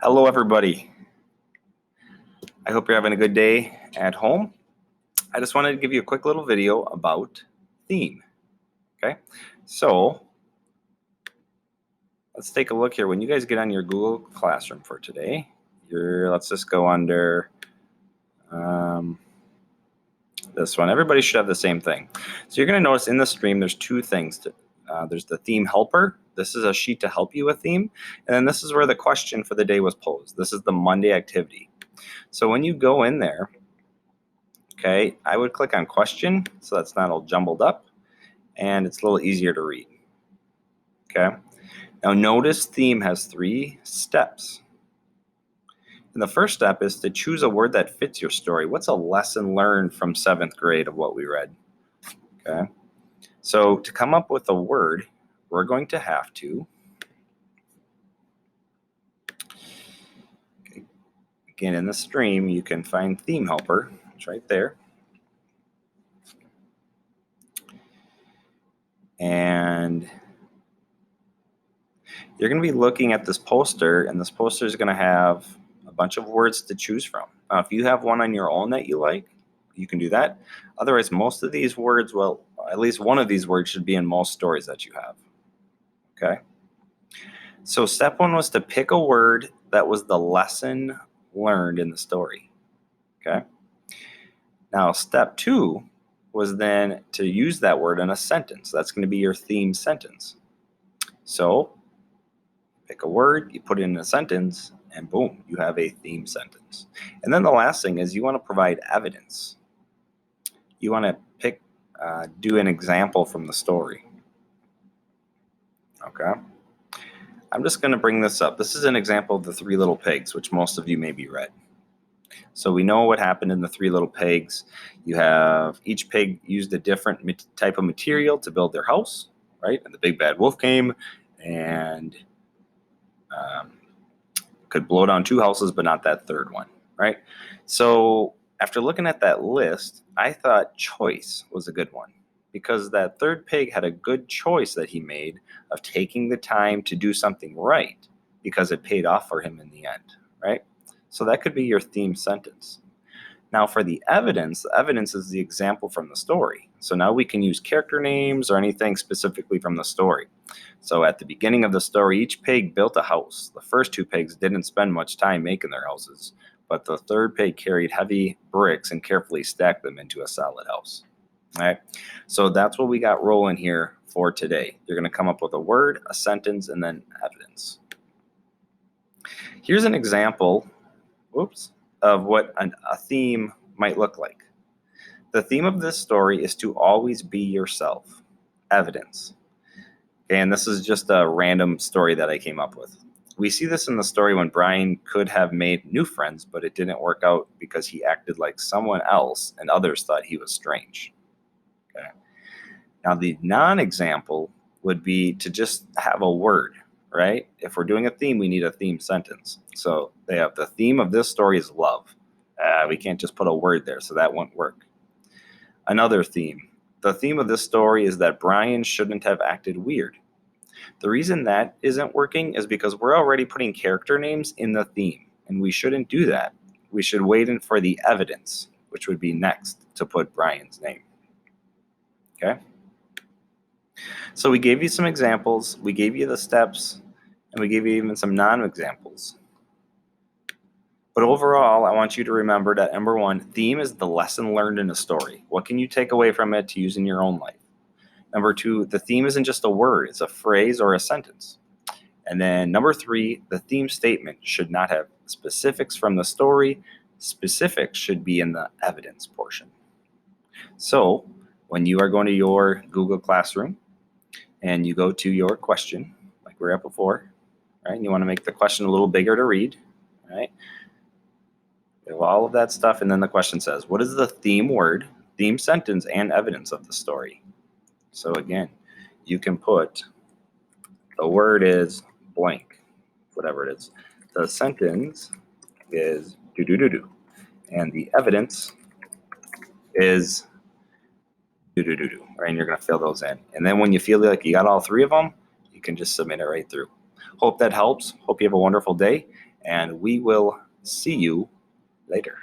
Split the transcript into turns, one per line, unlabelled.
Hello, everybody. I hope you're having a good day at home. I just wanted to give you a quick little video about theme. Okay, so let's take a look here. When you guys get on your Google Classroom for today, let's just go under this one. Everybody should have the same thing. So you're going to notice in the stream there's two things. There's the theme helper. This is a sheet to help you with theme. And then this is where the question for the day was posed. This is the Monday activity. So when you go in there, okay, I would click on question so that's not all jumbled up and it's a little easier to read. Okay, now notice theme has 3 steps. And the first step is to choose a word that fits your story. What's a lesson learned from 7th grade of what we read? Okay, so to come up with a word, we're going to have to, okay, again in the stream you can find theme helper. It's right there. And you're going to be looking at this poster, and this poster is going to have a bunch of words to choose from. Now, if you have one on your own that you like, you can do that. Otherwise, most of these words, well, at least one of these words should be in most stories that you have. Okay? So step 1 was to pick a word that was the lesson learned in the story. Okay? Now, step 2 was then to use that word in a sentence. That's going to be your theme sentence. So pick a word, you put it in a sentence, and boom, you have a theme sentence. And then the last thing is you want to provide evidence. You want to do an example from the story. Okay. I'm just going to bring this up. This is an example of the 3 Little Pigs, which most of you maybe read. So we know what happened in the 3 Little Pigs. You have each pig used a different type of material to build their house, right? And the big bad wolf came and could blow down 2 houses, but not that 3rd one, right? So after looking at that list, I thought choice was a good one because that 3rd pig had a good choice that he made of taking the time to do something right because it paid off for him in the end, right? So that could be your theme sentence. Now for the evidence is the example from the story. So now we can use character names or anything specifically from the story. So at the beginning of the story, each pig built a house. The first 2 pigs didn't spend much time making their houses, but the 3rd pig carried heavy bricks and carefully stacked them into a solid house. All right, so that's what we got rolling here for today. You're going to come up with a word, a sentence, and then evidence. Here's an example, of what a theme might look like. The theme of this story is to always be yourself. Evidence. And this is just a random story that I came up with. We see this in the story when Brian could have made new friends, but it didn't work out because he acted like someone else and others thought he was strange. Okay. Now the non-example would be to just have a word, right? If we're doing a theme, we need a theme sentence. So they have the theme of this story is love. We can't just put a word there, so that won't work. Another theme. The theme of this story is that Brian shouldn't have acted weird. The reason that isn't working is because we're already putting character names in the theme, and we shouldn't do that. We should wait in for the evidence, which would be next to put Brian's name. Okay? So we gave you some examples, we gave you the steps, and we gave you even some non-examples. But overall, I want you to remember that number 1, theme is the lesson learned in a story. What can you take away from it to use in your own life? Number 2, the theme isn't just a word, it's a phrase or a sentence. And then number 3, the theme statement should not have specifics from the story. Specifics should be in the evidence portion. So when you are going to your Google Classroom and you go to your question, like we were at before, right? And you want to make the question a little bigger to read, right? You have all of that stuff, and then the question says, what is the theme word, theme sentence, and evidence of the story? So again, you can put the word is blank, whatever it is. The sentence is do-do-do-do. And the evidence is do-do-do-do, right? And you're going to fill those in. And then when you feel like you got all 3 of them, you can just submit it right through. Hope that helps. Hope you have a wonderful day. and we will see you later.